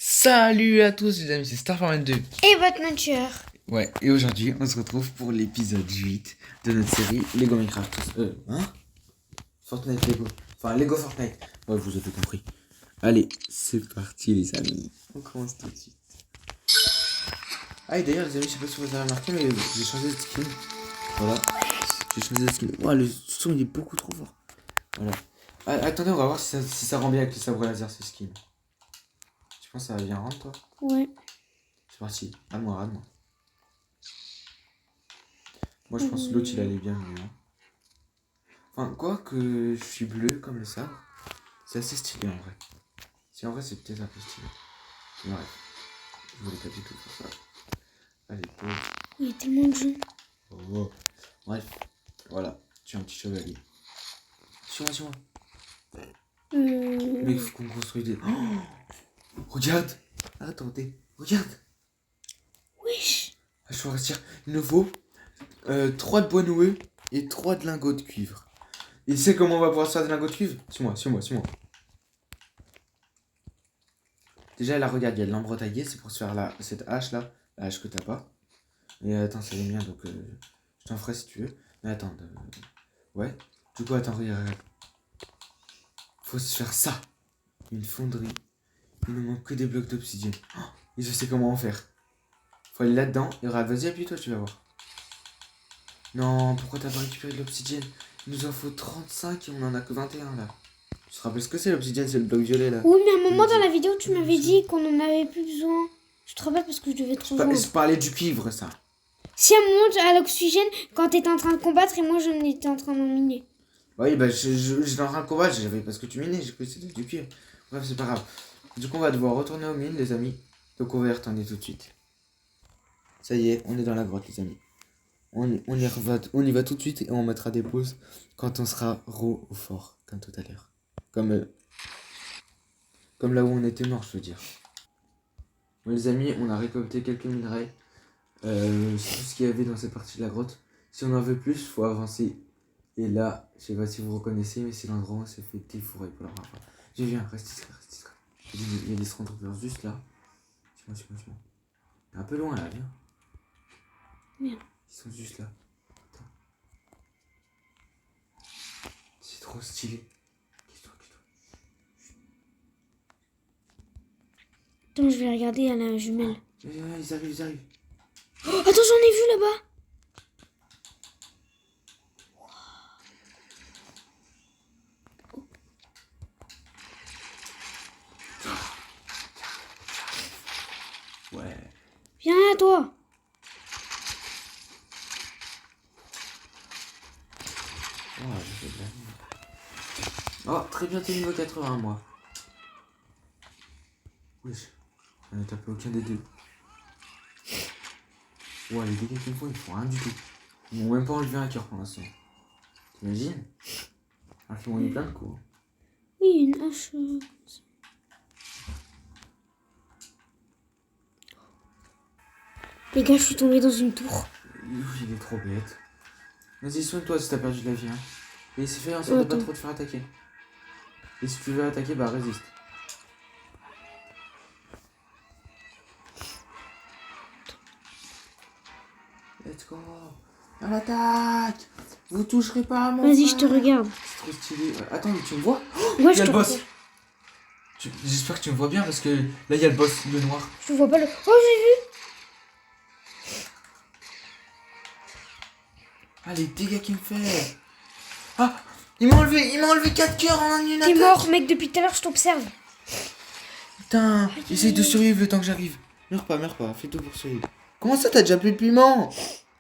Salut à tous les amis, c'est Starfarman2. Et votre nature. Ouais, et aujourd'hui on se retrouve pour l'épisode 8 de notre série Lego Minecraft. Fortnite Lego. Enfin Lego Fortnite. Ouais, vous avez compris. Allez, c'est parti les amis. On commence tout de suite. Ah et d'ailleurs les amis, je sais pas si vous avez remarqué, mais j'ai changé de skin. Voilà. J'ai changé de skin. Ouah, le son il est beaucoup trop fort. Voilà. Ah, attendez, on va voir si ça rend bien avec le sabre laser ce skin. Tu penses que ça va bien rendre toi? Ouais. C'est parti. À moi. Moi je pense que l'autre il allait bien mieux. Hein. Enfin, quoi que je suis bleu comme le sabre, c'est assez stylé en vrai. Si en vrai c'est peut-être un peu stylé. Mais bref, je voulais pas du tout faire ça. Allez, pause. Il y a tellement de gens. Oh. Bref, voilà, tu es un petit chevalier. Suis-moi. Mec, faut qu'on construise des. Oh, regarde. Attendez, regarde. Wesh. Je vais restir. Il nous faut 3 de bois noueux et 3 de lingots de cuivre. Et tu sais comment on va pouvoir se faire des lingots de cuivre? Suis-moi. Déjà là, regarde, il y a de l'ambre taillé, c'est pour se faire cette hache là, la hache que t'as pas. Et attends, ça est bien, donc je t'en ferai si tu veux. Mais attends, ouais. Du coup, attends, regarde. Faut se faire ça. Une fonderie. Il ne manque que des blocs d'obsidienne. Oh, et je sais comment en faire. Faut aller là-dedans, et regarde, vas-y, appuie-toi, tu vas voir. Non, pourquoi t'as pas récupéré de l'obsidienne? Il nous en faut 35 et on en a que 21 là. Tu te rappelles ce que c'est l'obsidienne? C'est le bloc violet là. Oui, mais à un moment dans la vidéo, tu m'avais dit qu'on en avait plus besoin. Je te rappelle parce que je devais te rejoindre. Je parlais du cuivre, ça. Si à un moment, à l'oxygène, quand t'étais en train de combattre et moi, je étais en train d'en miner. Oui, bah j'étais en train de combattre, j'avais parce que tu minais, j'ai cru que c'était du cuivre. Bref, c'est pas grave. Du coup, on va devoir retourner aux mines, les amis. Donc, on va y retourner tout de suite. Ça y est, on est dans la grotte, les amis. On y va tout de suite et on mettra des pauses quand on sera au fort, comme tout à l'heure. Comme là où on était mort, je veux dire. Bon, les amis, on a récolté quelques minerais. C'est tout ce qu'il y avait dans cette partie de la grotte. Si on en veut plus, faut avancer. Et là, je sais pas si vous reconnaissez, mais c'est l'endroit où on s'est fait défourayer pour la première fois. J'ai vu un, reste discret. Il y a des Strandtroopers juste là. Suis-moi. Un peu loin là, viens. Merde. Ils sont juste là. Attends. C'est trop stylé. Quitte-toi. Attends, je vais regarder à la jumelle. Ils arrivent. Oh, attends, j'en ai vu là-bas. Ouais. Viens là, toi. Oh, j'ai fait de la merde. Oh, très bien, t'es niveau 80, moi. Wesh. On a tapé aucun des deux. Ouais, les dégâts qu'ils me font, ils font rien du tout. Ils m'ont même pas enlevé un cœur pour l'instant. T'imagines? Alors qu'ils m'ont mis plein de coups. Oui, une hache. Les gars, je suis tombée dans une tour. Il est trop bête. Vas-y, soigne-toi si t'as perdu de la vie. Hein. Et c'est fait en sorte de pas trop te faire attaquer. Et si tu veux attaquer, bah résiste. Let's go. À l'attaque. Vous toucherez pas à mon Vas-y, je te regarde. C'est trop stylé. Attends, mais tu me vois? Ouais, il y a le boss. J'espère que tu me vois bien parce que là, il y a le boss, le noir. Je vois pas le... Oh, j'ai vu. Ah, les dégâts qu'il me fait. Ah, il m'a enlevé 4 cœurs en une attaque. T'es mort, mec, depuis tout à l'heure, je t'observe. Putain, essaye de survivre le temps que j'arrive. Meurs pas, fais tout pour survivre. Comment ça, t'as déjà plus de piment?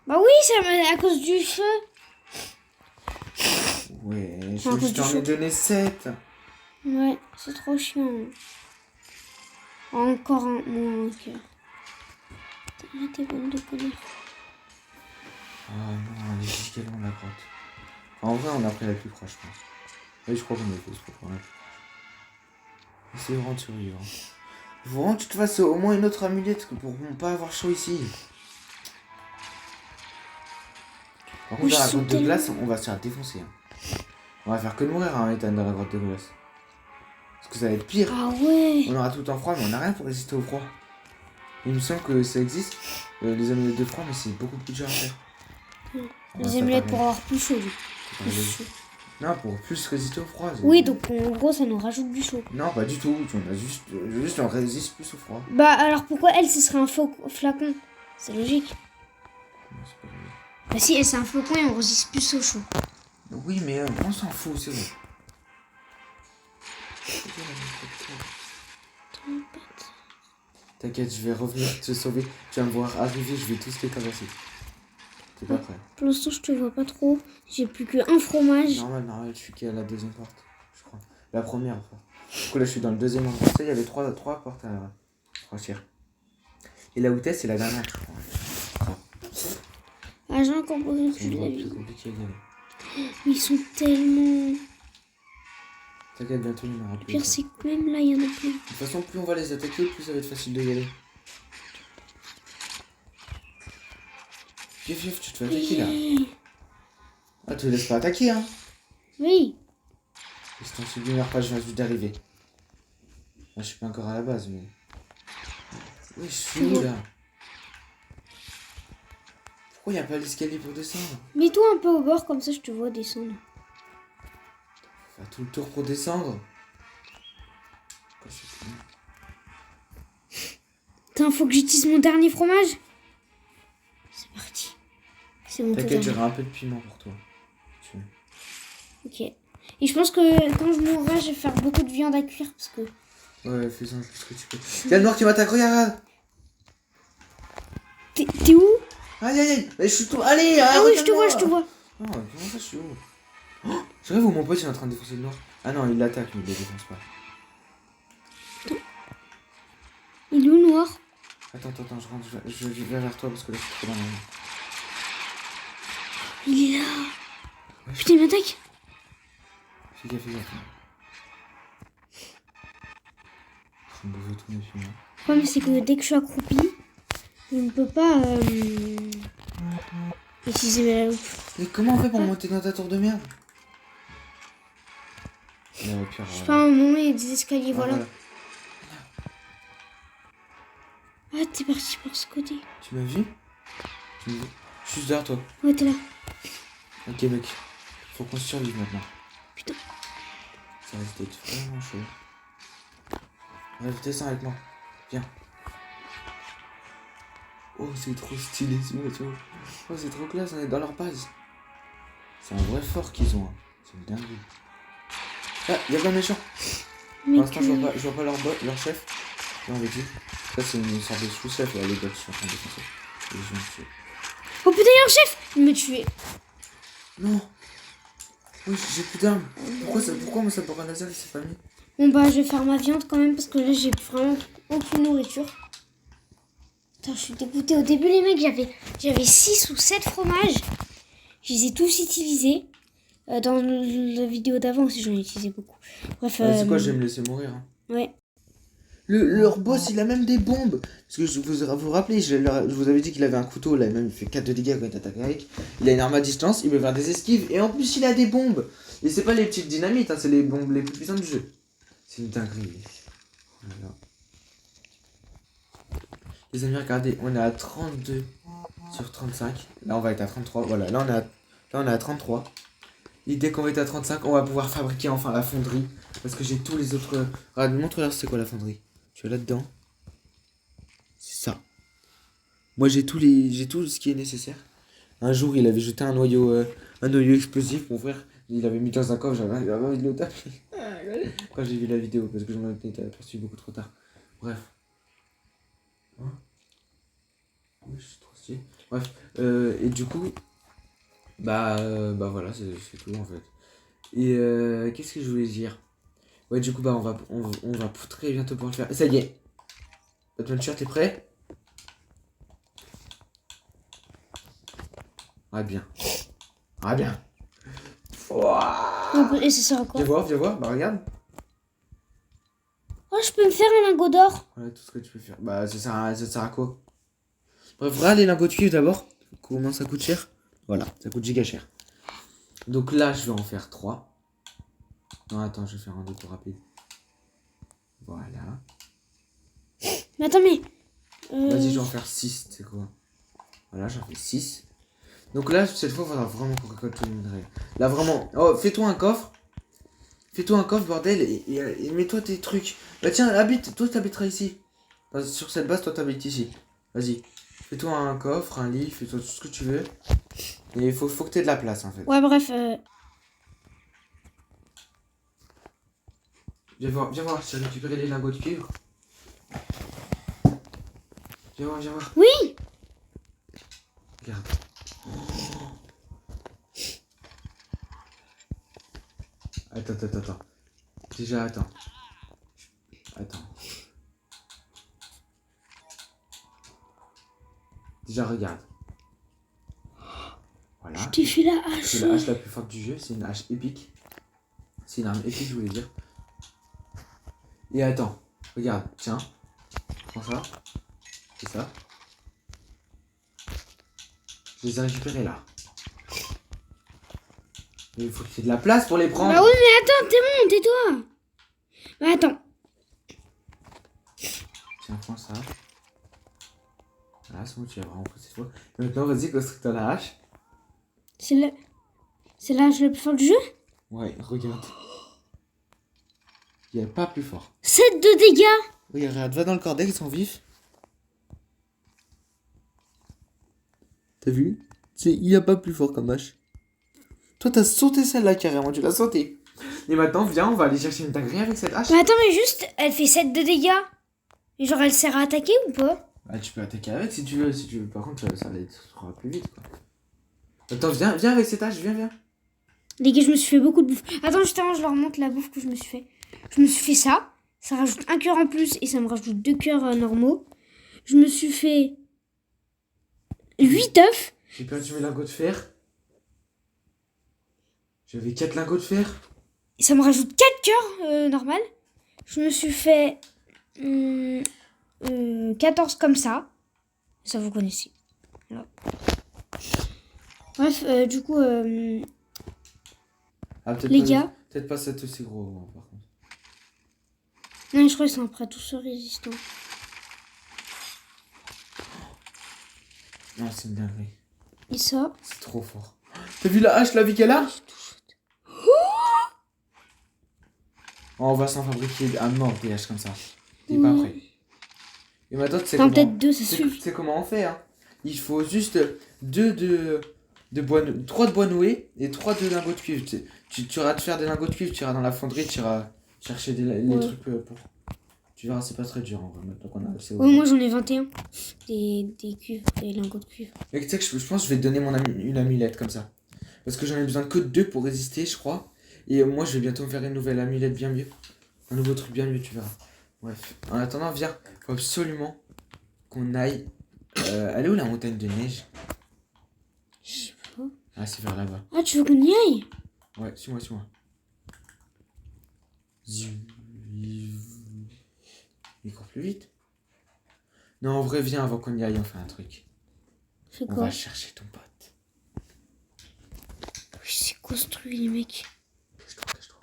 Bah oui, c'est à cause du feu. Ouais, je t'en ai donné 7. Ouais, c'est trop chiant. Encore un cœur. Arrêtez, bande de connards. Ah non, elle est jusqu'à loin la grotte. En vrai, on a pris la plus proche, je pense. Oui, je crois qu'on a fait ce pour la plus proche. Essayez vraiment de survivre. Il faut vraiment que tu te fasses au moins une autre amulette pour ne pas avoir chaud ici. Par contre, dans la grotte de glace, on va se faire défoncer. Hein. On va faire que de mourir en étant dans la grotte de glace. Parce que ça va être pire. Ah ouais. On aura tout le temps froid, mais on n'a rien pour résister au froid. Il me semble que ça existe, les amulettes de froid, mais c'est beaucoup plus dur à faire. Les amulettes pour avoir plus chaud. Non, pour plus résister au froid. Oui, donc en gros, ça nous rajoute du chaud. Non, pas du tout. On a juste on résiste plus au froid. Bah alors pourquoi elle, ce serait un faux flacon? C'est logique. Non, c'est pas vrai. Bah si, elle c'est un flocon et on résiste plus au chaud. Oui, mais on s'en fout, c'est bon. T'inquiète, je vais revenir te sauver. Tu vas me voir arriver, je vais tous les traverser. T'es pas prêt? Pour l'instant, je te vois pas trop. J'ai plus qu'un fromage. Normal, je suis qu'à la deuxième porte, je crois. La première, enfin. Du coup, là, je suis dans le deuxième endroit. Tu sais, il y avait trois portes à franchir. Et la hôtesse, c'est la dernière, je crois. Ah, j'ai encore pas C'est vu de la plus vie. compliqué à y aller. Ils sont tellement... T'inquiète, bientôt, il y en aura Le plus. pire, c'est que même là, il y en a plein. De toute façon, plus on va les attaquer, plus ça va être facile de y aller. Fief, tu te fais attaquer là. Ah, tu te laisses pas attaquer, hein. Oui. C'est ton souvenir pas, je viens juste d'arriver. Ah, je suis pas encore à la base, mais. Oui, je suis où là? Pourquoi y a pas l'escalier pour descendre? Mets-toi un peu au bord, comme ça, je te vois descendre. Faut faire tout le tour pour descendre. Putain, faut que j'utilise mon dernier fromage. C'est parti. C'est mon tout T'inquiète, dernier. j'aurai un peu de piment pour toi. Ok. Et je pense que quand je mourrai, je vais faire beaucoup de viande à cuire parce que... Ouais, fais-en le plus que tu peux. Y'a le noir qui m'attaque, regarde! T'es où? Aïe, mais je suis tout. Allez! Ah oui, je te vois, je te vois. Non, comment ça, je suis où? Oh, j'arrive où mon pote il est en train de défoncer le noir? Ah non, il l'attaque, mais il le défonce pas. Il est où, noir? Attends, je rentre, je vais vers toi parce que là je suis trop dans la main. Il est là. Ouais, Putain, il m'attaque. Fais gaffe. Je me bouffe tous mes piments. Le problème, c'est que dès que je suis accroupi, je ne peux pas utiliser ma loupe. Mais comment on fait pour monter dans ta tour de merde? Au pire, Je sais pas, à un moment, il y a des escaliers, Ah, voilà. Ah, t'es parti par ce côté. Tu m'as vu? Je suis juste derrière toi. Ouais, t'es là. Ok, mec. Faut qu'on survive maintenant. Putain. Ça risque d'être vraiment chaud. Bref, descends avec moi. Viens. Oh, c'est trop stylé ce moto. Oh, c'est trop classe, on est dans leur base. C'est un vrai fort qu'ils ont. Hein. C'est une dinguerie. Ah, y'a plein de méchants. Pour l'instant, je vois pas leur chef. Là, on va dire. Ça, c'est une sorte de sous-chef, là, les gars qui sont en train de défoncer. Et je viens de tuer. Oh putain, il y a un chef. Il m'a tué. Non. Oui, j'ai plus d'armes. Pourquoi moi, ça peut un laser, il s'est pas mis? Bon bah, je vais faire ma viande quand même parce que là, j'ai vraiment aucune nourriture. Putain, je suis dégoûtée. Au début, les mecs, j'avais 6 ou 7 fromages. Je les ai tous utilisés. Dans la vidéo d'avant aussi, j'en ai utilisé beaucoup. Bref. C'est quoi, je vais me laisser mourir. Hein. Ouais. Leur boss, il a même des bombes. Parce que vous rappelez, je vous avais dit qu'il avait un couteau, là, même il fait 4 de dégâts quand il t'attaque avec. Il a une arme à distance, il peut faire des esquives, et en plus il a des bombes. Et c'est pas les petites dynamites, hein, c'est les bombes les plus puissantes du jeu. C'est une dinguerie. Voilà. Les amis, regardez, on est à 32 sur 35. Là, on va être à 33. Voilà, là, on est à 33. Et dès qu'on va être à 35, on va pouvoir fabriquer enfin la fonderie. Parce que j'ai tous les autres... Regarde, montre-leur c'est quoi la fonderie. Tu es là-dedans. C'est ça. Moi, j'ai tout ce qui est nécessaire. Un jour, il avait jeté un noyau explosif, mon frère. Il avait mis dans un coffre, j'avais envie de le taper. Quand j'ai vu la vidéo, parce que j'en étais aperçu beaucoup trop tard. Bref. Hein? Oui, je suis trop stylé. Bref. Et du coup... Bah voilà, c'est tout en fait. Et qu'est-ce que je voulais dire? Ouais, du coup, bah on va très bientôt pouvoir le faire. Ça y est. Adventure, t'es prêt? Ah bien. Ah bien. Ouah. Et ça sert à quoi? Viens voir, bah regarde. Oh, je peux me faire un lingot d'or. Voilà tout ce que tu peux faire. Bah ça sert à quoi? Bref, regarde les lingots de cuivre d'abord. Comment ça coûte cher? Voilà, ça coûte giga cher. Donc là, je vais en faire 3. Non, attends, je vais faire un 2 pour rapide. Voilà. Mais attends, mais... Vas-y, je vais en faire 6, c'est quoi? Voilà, j'en fais 6. Donc là, cette fois, il faudra vraiment qu'on récolte tout le minerai. Là, vraiment... Oh, fais-toi un coffre. Fais-toi un coffre, bordel, et mets-toi tes trucs. Bah tiens, habite, toi t'habiteras ici. Sur cette base, toi t'habites ici. Vas-y. Fais-toi un coffre, un lit, fais-toi tout ce que tu veux. Et il faut que t'aies de la place, en fait. Ouais, bref. Viens voir, j'ai récupéré les lingots de cuivre. Viens voir. Oui. Regarde. Attends. Déjà, attends. Déjà, regarde. Voilà. Je t'ai fait la hache. C'est la hache la plus forte du jeu. C'est une hache épique. C'est une arme épique, je voulais dire. Et attends. Regarde. Tiens. Prends ça. C'est ça. Je les ai récupérés là. Mais il faut qu'il y ait de la place pour les prendre. Bah oui, mais attends, t'es bon, tais-toi. Bah attends. Tiens, prends ça. Voilà, c'est bon, tu as vraiment pris cette fois. Et maintenant, vas-y, construis-toi la hache. C'est la hache la plus forte du jeu. Ouais, regarde. Il n'y a pas plus fort. 7 de dégâts. Regarde, va dans le cordex, ils sont vifs. T'as vu? Il n'y a pas plus fort comme hache. Toi, t'as sauté celle-là carrément, tu l'as sauté. Et maintenant, viens, on va aller chercher une dinguerie avec cette hache. Mais attends, mais juste, elle fait 7 de dégâts. Et genre, elle sert à attaquer ou pas? Ah, tu peux attaquer avec si tu veux. Par contre, ça sera plus vite, quoi. Attends, viens avec cette hache, viens. Les gars, je me suis fait beaucoup de bouffe. Attends, justement, je leur montre la bouffe que je me suis fait. Je me suis fait ça. Ça rajoute un cœur en plus et ça me rajoute 2 cœurs normaux. Je me suis fait 8 œufs. J'ai perdu mes lingots de fer. J'avais 4 lingots de fer. Et ça me rajoute 4 cœurs normal. Je me suis fait 14 comme ça. Ça, vous connaissez. Voilà. Bref, du coup, Ah, les gars. Peut-être pas ça aussi gros, par contre. Non, je crois qu'ils sont après tous résistants. Non, c'est une dinguerie. Et ça. C'est trop fort. T'as vu la hache, la vie qu'elle a? Oh, on va s'en fabriquer à mort des haches comme ça. T'es pas prêt. Et maintenant, tu sais T'en comment... peut-être 2, ça suffit. Tu sais comment on fait, hein? Il faut juste 3 de bois noués et 3 de lingots de cuivre. Tu iras te faire des lingots de cuivre, tu iras dans la fonderie, tu iras chercher les trucs pour... Tu verras, c'est pas très dur en vrai, maintenant qu'on a assez. Oui, moi j'en ai 21. Des cuivres, des lingots de cuivre. Mais tu sais que je pense que je vais te donner une amulette comme ça. Parce que j'en ai besoin que de 2 pour résister, je crois. Et moi, je vais bientôt me faire une nouvelle amulette bien mieux. Un nouveau truc bien mieux, tu verras. Bref. En attendant, viens. Faut absolument qu'on aille. Elle est où la montagne de neige? Je sais pas. Ah, c'est vers là-bas. Ah, tu veux qu'on y aille? Ouais, suis-moi. Il court plus vite. Non, en vrai, viens avant qu'on y aille, on fait un truc. C'est On quoi? va chercher ton pote. Oui, c'est construit, les mecs. Cache-toi.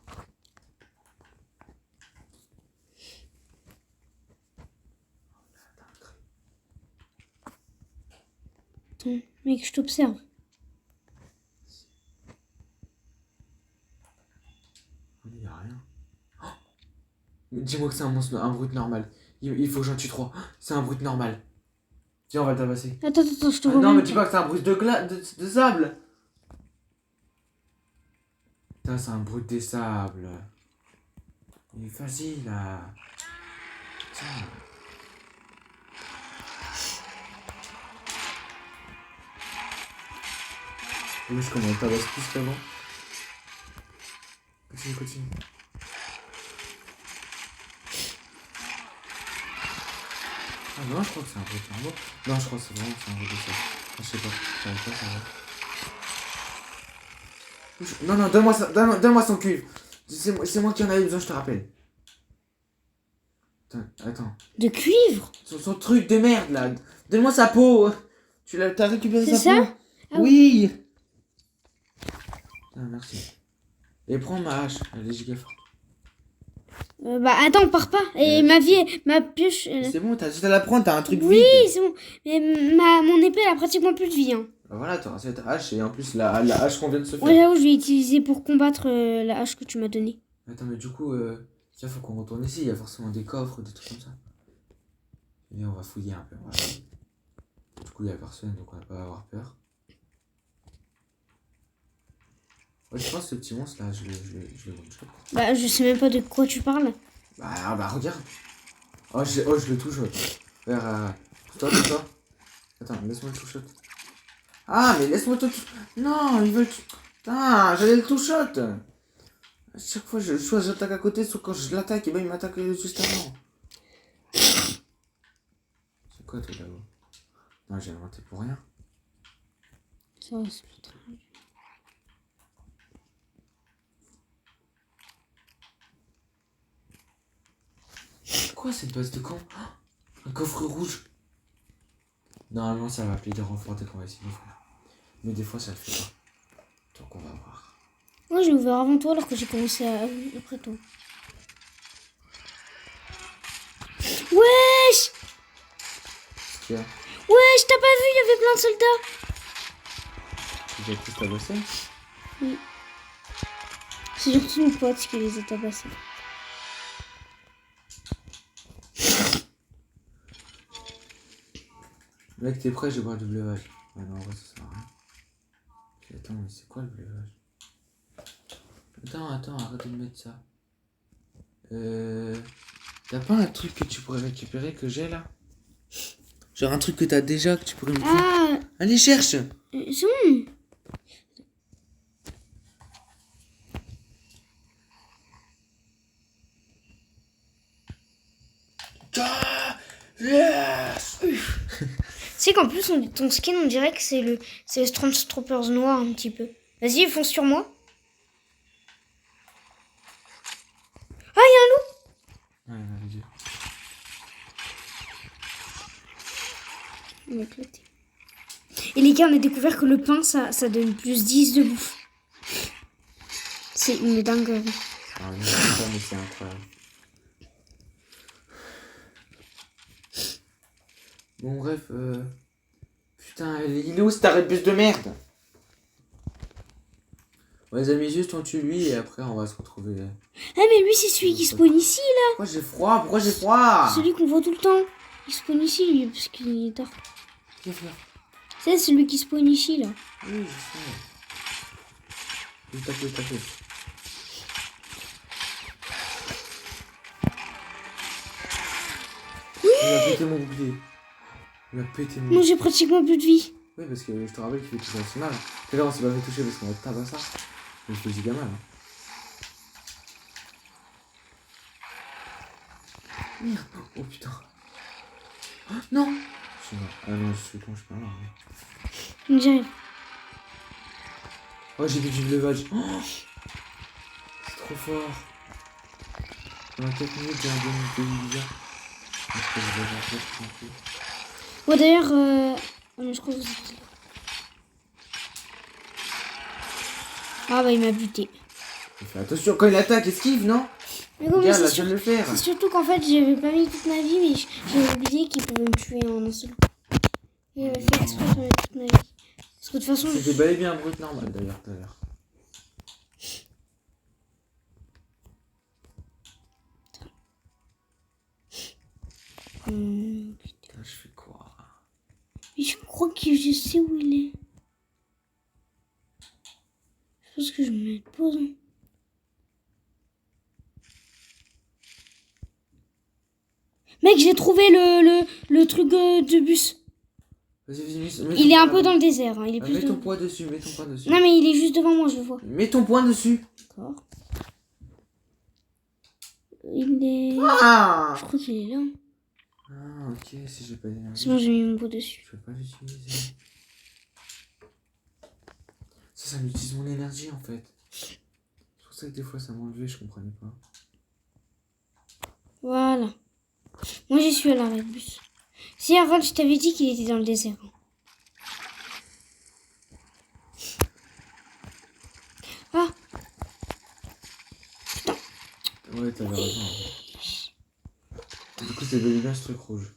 Attends, mec, je t'observe. Il n'y a rien. Oh, dis-moi que c'est un monstre, un brute normal. Il faut que j'en tue 3. C'est un brute normal. Viens, on va le tabasser. Attends, je te Ah vois. non, même mais dis pas que c'est un brute de sable. Putain, c'est un brute des sables. Il est facile là. Putain. Oui, je commence à tabasser plus qu'avant. Continue. Ah non, je crois que c'est un brute normal. Non, je crois que c'est vraiment un brute des sables. Je sais pas. J'arrive pas à savoir. Non, donne-moi ça, donne-moi son cuivre. C'est moi qui en avais besoin, je te rappelle. Attends. De cuivre? Son truc de merde là. Donne-moi sa peau. T'as récupéré C'est sa peau? ça? Ah oui. Ah, merci. Et prends ma hache, elle est giga forte. Bah attends, pars pas. Et ma pioche... C'est bon, t'as juste à la prendre, t'as un truc Oui, vide. c'est bon. Mais mon épée, elle a pratiquement plus de vie. Hein. Bah voilà, t'auras cette hache et en plus la hache qu'on vient de se faire. Ouais, j'avoue, je vais utiliser pour combattre la hache que tu m'as donnée. Attends, mais du coup, tiens, faut qu'on retourne ici. Il y a forcément des coffres, des trucs comme ça. Et on va fouiller un peu. Voilà. Du coup, il y a personne, donc on va pas avoir peur. Ouais, je pense que ce petit monstre là, je le one-shot. Bah, je sais même pas de quoi tu parles. Bah regarde. Oh, je le touche. Regarde, toi. Attends, laisse-moi le touche. Ah, mais laisse-moi te touche. Non, il veut le. Putain, j'allais le touche. À chaque fois, soit j'attaque à côté, soit quand je l'attaque, et ben il m'attaque juste avant. C'est quoi toi là-haut? Non, j'ai inventé pour rien. Ça va, c'est pas très... Quoi cette base de camp? Un coffre rouge. Normalement ça va appeler des renforts dès qu'on va essayer d'ouvrir. Mais des fois ça le fait pas. Donc on va voir. Moi, j'ai ouvert avant toi alors que j'ai commencé après toi. Wesh! Qu'est-ce qu'il y a? Wesh, t'as pas vu, il y avait plein de soldats. Tu as tous tabassé? Oui. C'est surtout mon pote qui les a tabassés. Mec, t'es prêt? Je vais boire du breuvage. Ouais, non, en vrai, ça sert à rien. Puis attends, mais c'est quoi le breuvage? Attends, arrête de me mettre ça. T'as pas un truc que tu pourrais récupérer que j'ai là? Genre un truc que t'as déjà que tu pourrais me faire? Ah, Allez, cherche! c'est bon. Ah, yes! C'est qu'en plus, ton skin, on dirait que c'est le Stormtroopers noir un petit peu. Vas-y, fonce sur moi. Ah, il y a un loup. Ouais, on avait dit. Il m'a éclaté. Et les gars, on a découvert que le pain, ça donne plus 10 de bouffe. C'est une dinguerie. Ah, non, c'est pas, mais c'est incroyable. Bon, bref, putain, il est où cet arrêt de bus de merde? Ouais, les amis, juste on tue lui et après on va se retrouver. Ah, mais lui, c'est celui qui spawn ici, là. Pourquoi j'ai froid? Pourquoi j'ai froid? C'est celui qu'on voit tout le temps. Il spawn ici, lui, parce qu'il est tard. Qu'est-ce que C'est celui qui spawn ici, là. Oui, je sais. Je vais taper. Il a pété mon bouclier. Il a pété mon Moi, j'ai pratiquement plus de vie. Oui, parce que je te rappelle qu'il fait toucher assez mal. Tout à l'heure, on s'est pas fait toucher parce qu'on a tabassé ça. Mais il fait giga mal. Hein. Merde. Oh putain. Oh, non. Je suis mort. Ah non, je suis con, je suis pas mort. On dirait. Oh, j'ai vu du levage. Oh, c'est trop fort. Pendant 4 minutes, j'ai un bon de bizarre. Est-ce que je vais en fait tranquille. Ouais, d'ailleurs, je crois que vous êtes... Ah, bah, il m'a buté. Fais attention, quand il attaque, esquive, non? Mais bon, Regarde, là, je viens de le faire. c'est surtout qu'en fait, j'avais pas mis toute ma vie, mais j'ai oublié qu'il pouvait me tuer en un seul coup. J'avais fait exprès de mettre toute ma vie. Parce que de toute façon... C'était bel et bien un brut normal, d'ailleurs, tout à l'heure. Putain, je fais quoi? Mais je crois que je sais où il est. Je pense que je vais me mettre pause. Hein. Mec, j'ai trouvé le truc de bus. Vas-y, mets Il est un ton peu poing dans le désert. Hein. Il est plus mets ton dans... poing dessus, mets ton poing dessus. Non, mais il est juste devant moi, je le vois. Mets ton poing dessus. D'accord. Il est... Ah, Je crois qu'il est là. ah ok, si j'ai pas d'énergie. C'est bon, j'ai mis mon pot dessus. Je peux pas l'utiliser. Ça m'utilise mon énergie en fait. C'est pour ça que des fois ça m'enlevait, je comprenais pas. Voilà. Moi, j'y suis à l'arrêt de bus. Si, avant, je t'avais dit qu'il était dans le désert. Ah, Ouais, t'avais raison. c'est bien ce truc rouge.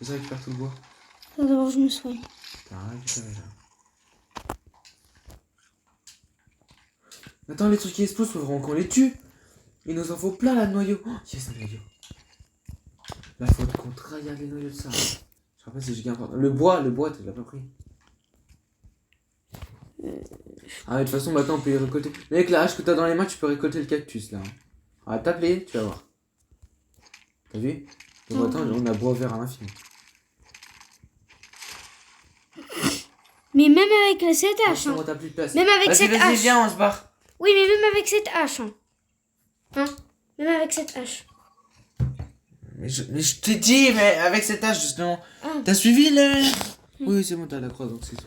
Je récupère tout le bois. D'abord, je me soigne. T'as rien récupéré là. Attends, les trucs qui explosent, faut vraiment qu'on les tue. Il nous en faut plein là de noyaux. Oh, yes, un noyau. Là, faut qu'on trahisse les noyaux de ça. Je rappelle, c'est giga important. Le bois, tu l'as pas pris. Ah, mais de toute façon, maintenant, on peut y récolter. Mais avec la hache que t'as dans les mains, tu peux récolter le cactus là. Ah, tape-les, tu vas voir. T'as vu? Donc, attends, on a bois vert à l'infini. Mais même avec cette hache. On t'as plus de place. Même avec vas-y, cette vas-y, hache. viens, on se barre. Oui, mais même avec cette hache. Hein, même avec cette hache. Mais je t'ai dit, mais avec cette hache, justement. Ah. T'as suivi le. Oui, c'est bon, t'as la croix, donc c'est tout.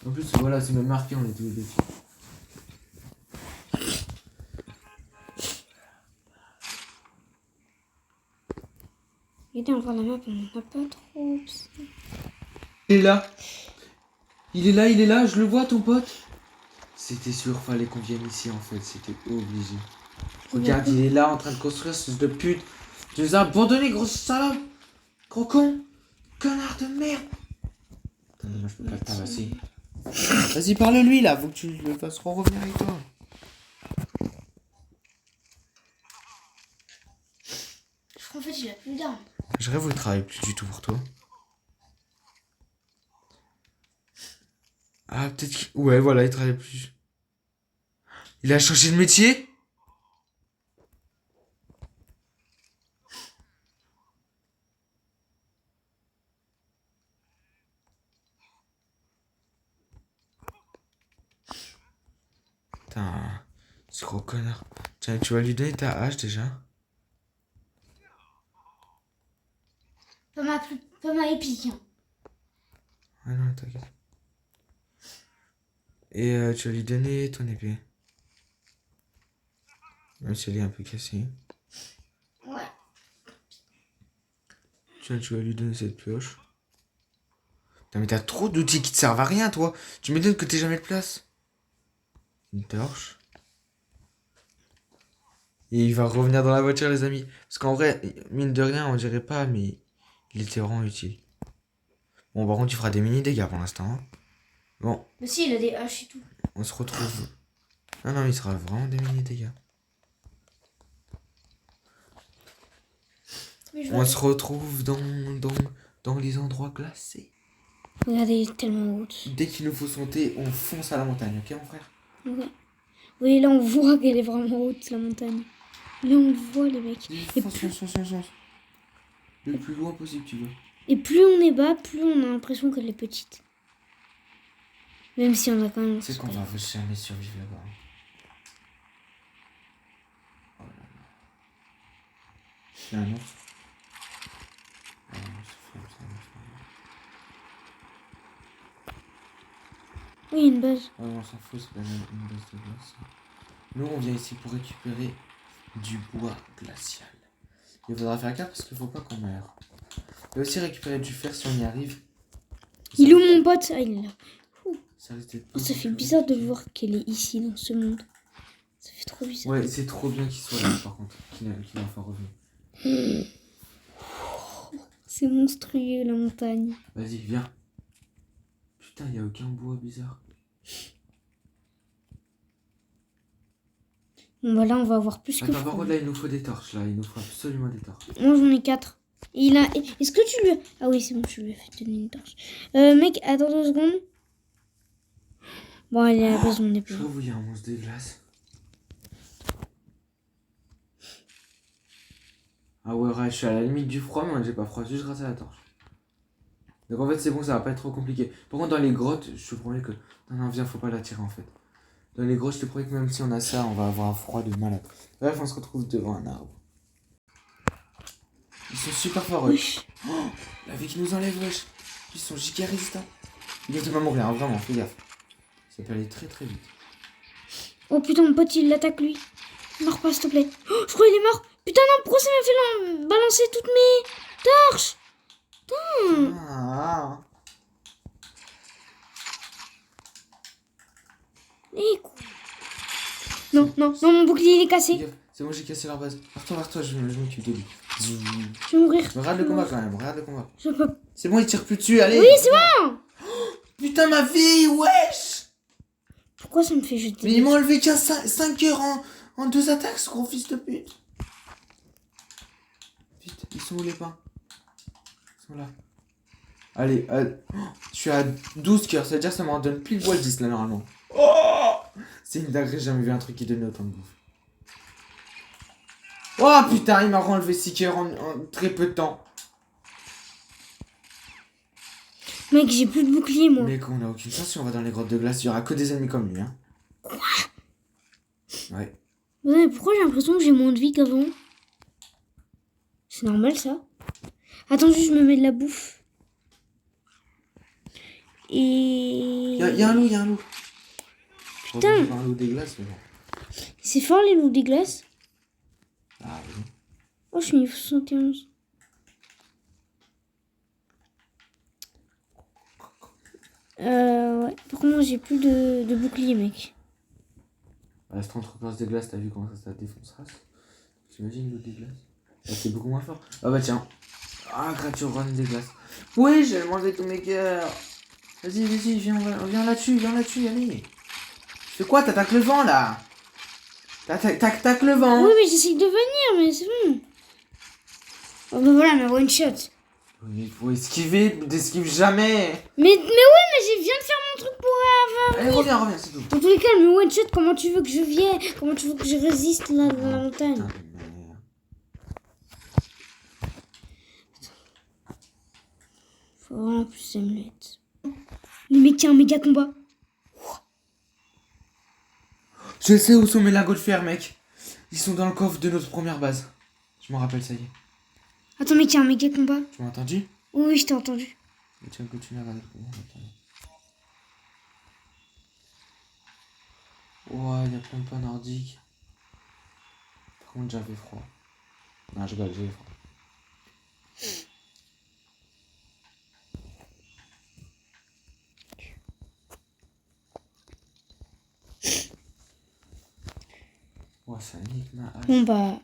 En plus, voilà, c'est même marqué, on est tous les deux. Regardez, on voit la map, on n'a pas trop. Il est là. Il est là, je le vois, ton pote. C'était sûr, fallait qu'on vienne ici, en fait, c'était obligé. Regarde, il est là, en train de construire, ce de pute. Tu nous as abandonné, grosse salope. Gros con. Connard de merde. Attends, moi, je peux pas le tabasser. Vas-y, parle-lui, là, faut que tu le fasses revenir avec toi. Je crois en fait, il a plus d'armes. Je rêve où il travaille plus du tout pour toi. Ah, peut-être qu'il... Ouais, voilà, il travaille plus. Il a changé de métier? Putain, ce gros connard. Tiens, tu vas lui donner ta hache déjà? Pas ma épique. Hein. Ah non, t'inquiète. Et tu vas lui donner ton épée. Même si elle est un peu cassée. Ouais. Tiens, tu vas lui donner cette pioche. Putain, mais t'as trop d'outils qui te servent à rien, toi. Tu m'étonnes que t'aies jamais de place. Une torche. Et il va revenir dans la voiture, les amis. Parce qu'en vrai, mine de rien, on dirait pas, mais il était vraiment utile. Bon, par contre, tu feras des mini dégâts pour l'instant. Hein. Bon. Mais si, il a des haches et tout. On se retrouve. Non, non, il sera vraiment des mini dégâts. On se retrouve dans les endroits glacés. Regardez, il est tellement haute. Dès qu'il nous faut sauter, on fonce à la montagne, ok mon frère? Ouais. Oui, là on voit qu'elle est vraiment haute, la montagne. Là on voit les mecs. Et Fonce. Le plus loin possible, tu veux. Et plus on est bas, plus on a l'impression qu'elle est petite. Même si on a quand même... C'est qu'on va jamais survivre là-bas. Oh là là. Il y a un autre. Ah, Oui, il y a une base. oh, on s'en fout, c'est pas une base de glace. Nous, on vient ici pour récupérer du bois glacial. Il faudra faire gaffe parce qu'il faut pas qu'on meure. Et aussi récupérer du fer si on y arrive. Il est où mon pote? Ah, il est là. Ça, Ça fait bizarre de voir qu'elle est ici dans ce monde. Ça fait trop bizarre. Ouais, c'est trop bien qu'il soit là par contre. Qu'il ait enfin revenu. C'est monstrueux la montagne. Vas-y, viens. Putain, y a aucun bois bizarre. Bon bah là on va avoir plus que... Attends, par contre là il nous faut des torches là. Il nous faut absolument des torches. Moi j'en ai 4. Il a... Est-ce que tu lui... Ah oui c'est bon, je lui ai fait donner une torche. Mec, attends 2 secondes. Bon, elle est à la base de mon épée. Je trouve qu'il y a un monstre de glace. Ah ouais, je suis à la limite du froid, mais j'ai pas froid, juste grâce à la torche. Donc en fait c'est bon, ça va pas être trop compliqué. Par contre dans les grottes, je te promets que... Non, viens, faut pas la tirer en fait. Dans les grottes, je te promets que même si on a ça, on va avoir un froid de malade. Bref, on se retrouve devant un arbre. Ils sont super forts, eux. Oh, la vie qui nous enlève, wesh. Ils sont giga résistants. Il vient de mourir, hein, vraiment, fais gaffe. Ça peut aller très très vite. Oh putain, mon pote il l'attaque lui. Meurs pas s'il te plaît. Oh, je crois qu'il est mort. Putain non, pourquoi ça m'a fait balancer toutes mes torches? Putain. Ah. Non, mon bouclier il est cassé. C'est bon, j'ai cassé leur base. Vers toi, je m'occupe de lui. Je vais mourir. Regarde le combat quand même, regarde le combat. Je peux... C'est bon, il tire plus dessus, allez. Oui, c'est bon. Putain, ma vie, wesh. Pourquoi ça me fait jeter? Mais ils m'ont enlevé qu'à 5 heures en 2 attaques, ce gros fils de pute. Vite, ils sont où les pains? Ils sont là. Allez, je suis à 12 cœurs, ça veut dire que ça m'en donne pile poil 10 là normalement. Oh, c'est une dinguerie, j'ai jamais vu un truc qui donnait autant de bouffe. Oh putain, il m'a enlevé 6 cœurs en très peu de temps. Mec, j'ai plus de bouclier, moi. Mec, on a aucune chance si on va dans les grottes de glace, il y aura que des ennemis comme lui, hein. Quoi? Ouais. Mais pourquoi j'ai l'impression que j'ai moins de vie qu'avant? C'est normal, ça? Attends, juste, je me mets de la bouffe. Et... Il y a un loup, il y a un loup. Putain. Il y a un loup des glaces, mais bon. C'est fort, les loups des glaces. Ah oui. Oh, je suis niveau 71. Ouais. Par contre, j'ai plus de bouclier, mec. La Stormtroopers des glaces, t'as vu comment ça défoncera? T'imagines le loup des glaces? Là, c'est beaucoup moins fort. Ah bah tiens. Ah, créature run des glaces. Oui, j'ai mangé tous mes cœurs. Vas-y, viens là-dessus, allez. Tu fais quoi? T'attaques le vent, là. T'attaques le vent. Oui, mais j'essaye de venir, mais c'est bon. Oh, bah voilà, ma one shot. Oui, il faut esquiver, t'esquives jamais. Mais ouais, mais je viens de faire mon truc pour avoir. Allez, reviens, c'est tout. Dans tous les cas, me one shot, comment tu veux que je vienne? Comment tu veux que je résiste là dans la montagne? Putain de merde. Faut vraiment plus d'amulettes. Les mecs, il y a un méga combat. Je sais où sont mes lingots de fer, mec. Ils sont dans le coffre de notre première base. Je m'en rappelle, ça y est. Attends, mec, il y a un méga combat. Tu m'as entendu? Oui, je t'ai entendu. Tiens, continue à regarder le combat. Ouais, il y a plein de plans nordiques. Par contre, j'avais froid. Non, je rigole, j'avais froid. Ouais, ça nique ma hache. Bon, bah.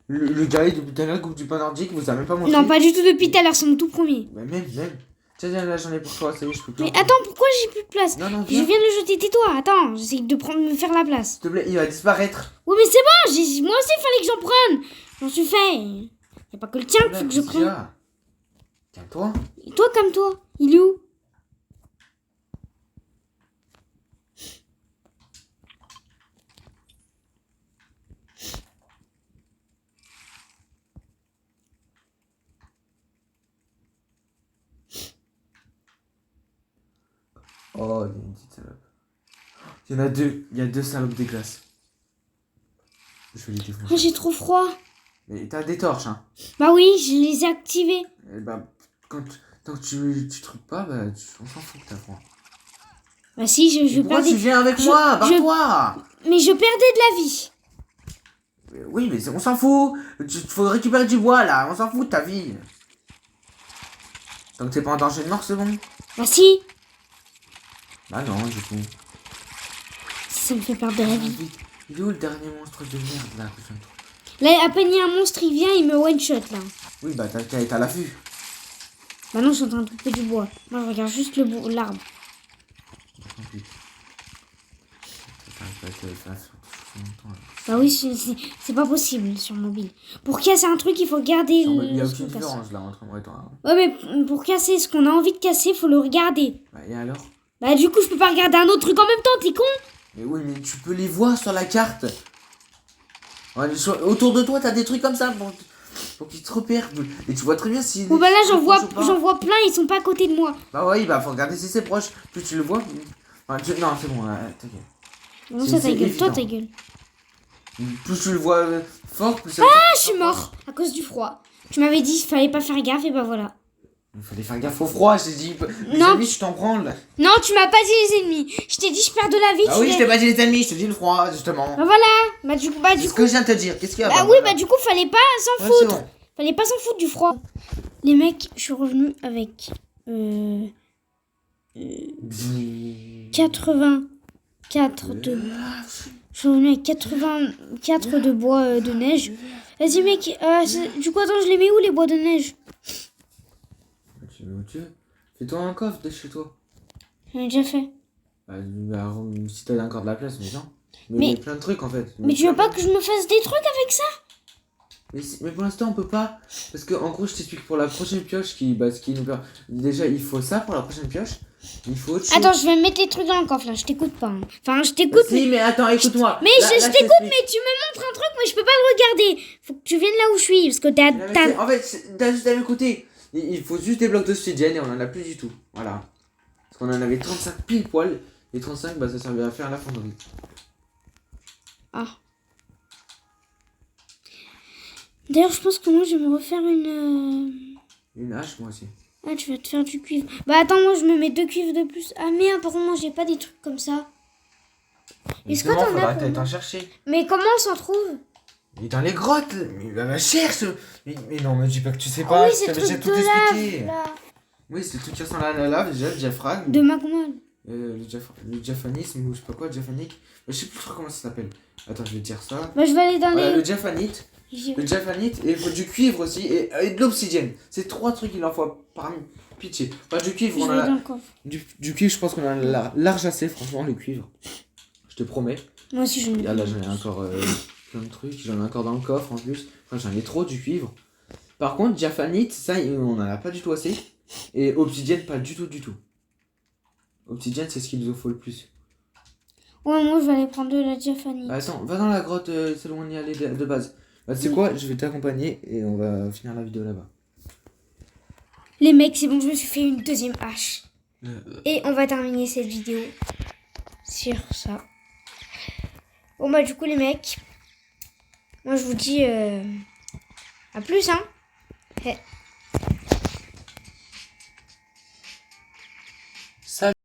Le gars depuis tout à l'heure, coupe du pain nordique, vous a même pas montré. Non, pas du tout depuis tout à l'heure, c'est mon tout premier. Bah, même. Tiens, là, j'en ai pour toi, ça y est, je peux plus. Mais attends, pourquoi j'ai plus de place? Non, Je viens de le jeter, tais-toi. Attends, j'essaie de me faire la place. S'il te plaît, il va disparaître. Oui, mais c'est bon, moi aussi, il fallait que j'en prenne. J'en suis fait. Y a pas que le tien qu'il faut que je prenne. Calme-toi. Et toi, comme toi, il est où? Oh, il y a une petite salope. Il y en a deux. Il y a deux salopes des glaces. Je vais les défoncer. Oh, j'ai trop froid. Mais t'as des torches, hein. Bah oui, je les ai activées. Et bah, tant que tu trucs pas, bah, on s'en fout que t'as froid. Bah si, je Pourquoi perdais... tu viens avec moi? Barre-toi. Mais je perdais de la vie. Oui, mais on s'en fout. Faut récupérer du bois, là. On s'en fout de ta vie. Tant que t'es pas en danger de mort, c'est bon. Bah si. Bah non, du coup. Ça me fait perdre de la vie. Vite. Il est où le dernier monstre de merde, là, que je viens de trouver? Là, à peine il y a un monstre, il vient, il me one-shot, là. Oui, bah t'as la vue. Bah non, je suis en train de couper du bois. Moi, je regarde juste l'arbre. Bah oui, c'est pas possible sur mobile. Pour casser un truc, il faut regarder Il y a ce aucune qu'on casse. différence là entre moi et toi. Ouais, mais pour casser ce qu'on a envie de casser, faut le regarder. Bah, et alors? Bah du coup, je peux pas regarder un autre truc en même temps, t'es con? Mais oui, mais tu peux les voir sur la carte. Ouais, autour de toi, t'as des trucs comme ça pour qu'ils te repèrent. Et tu vois très bien si... Bon bah là, j'en vois plein, ils sont pas à côté de moi. Bah oui, bah faut regarder si c'est proche. Plus tu le vois... Non, c'est bon, ta gueule. Comment ça, ta gueule? Évident. Toi, ta gueule. Plus tu le vois fort, plus ça... Ah, je suis mort à cause du froid. Tu m'avais dit qu'il fallait pas faire gaffe, et bah voilà. Il fallait faire gaffe au froid, je t'ai dit. Les Non. ennemis, je t'en branle. Non, tu m'as pas dit les ennemis. Je t'ai dit je perds de la vie. Ah oui, je t'ai pas dit les ennemis, je te dis le froid, justement. Bah voilà. Bah du coup, C'est ce que je viens de te dire. Qu'est-ce qu'il y a? Bah oui, voilà. bah du coup, fallait pas s'en Ouais, c'est foutre. bon. Fallait pas s'en foutre du froid. Les mecs, je suis revenu avec 84 de... Je suis revenu avec 84 de bois de neige. Vas-y, mec. Du coup, attends, je les mets où, les bois de neige? Tu veux où tu veux. Fais-toi un coffre de chez toi. J'en ai déjà fait. Si t'as encore de la place, mais non. Mais- Mais plein de trucs en fait. Mais tu veux pas que je me fasse des trucs avec ça? Mais pour l'instant on peut pas. Parce que en gros je t'explique pour la prochaine pioche ce qui nous permet. Déjà il faut ça pour la prochaine pioche. Il faut autre chose. Attends, je vais mettre les trucs dans le coffre là. Je t'écoute pas. Hein. Enfin, je t'écoute. Si mais attends écoute-moi. Mais Là, je là, t'écoute, t'explique. mais tu me montres un truc, mais je peux pas le regarder. Faut que tu viennes là où je suis. Parce que En fait t'as juste à m'écouter. Il faut juste des blocs d'obsidienne et on en a plus du tout. Voilà. Parce qu'on en avait 35 pile poil. Et 35 bah ça servait à faire la fonderie. Ah. D'ailleurs, je pense que moi, je vais me refaire Une hache moi aussi. Ah, tu vas te faire du cuivre. Bah, attends, moi, je me mets 2 cuivres de plus. Ah, merde, par contre, moi, j'ai pas des trucs comme ça. Est-ce que Justement, t'en as faudra pour peut-être moi en chercher. Mais comment on s'en trouve? Il est dans les grottes. Mais bah, cherche. Mais non, me dis pas que tu sais Ah pas. oui, je c'est le t'avais déjà truc tout de expliqué. lave, là. Oui, c'est le truc qui ressemble à la lave, déjà, le diaphragme. De magma. Le diaphanisme ou je sais pas quoi, diaphanique. Je sais plus trop comment ça s'appelle. Attends, je vais te dire ça. Bah, je vais aller dans Voilà, les... le diaphanite. Le diaphanite et il faut du cuivre aussi et de l'obsidienne. C'est 3 trucs qu'il en faut par pitié. Enfin, du cuivre, Je on vais en dans a. le coffre. Du cuivre, je pense qu'on en a large assez, franchement, le cuivre. Je te promets. Moi aussi, je Là, j'en ai encore plein de trucs. J'en ai encore dans le coffre en plus. Enfin, j'en ai trop du cuivre. Par contre, diaphanite, ça, on en a pas du tout assez. Et obsidienne, pas du tout, du tout. Obsidienne, c'est ce qu'il nous faut le plus. Ouais, moi, je vais aller prendre de la diaphanie. Bah, attends, va dans la grotte, c'est où on y allait de base. Bah, tu sais quoi, je vais t'accompagner et on va finir la vidéo là-bas. Les mecs, c'est bon, je me suis fait une deuxième hache. Et on va terminer cette vidéo sur ça. Bon, bah, du coup, les mecs, moi, je vous dis à plus, hein.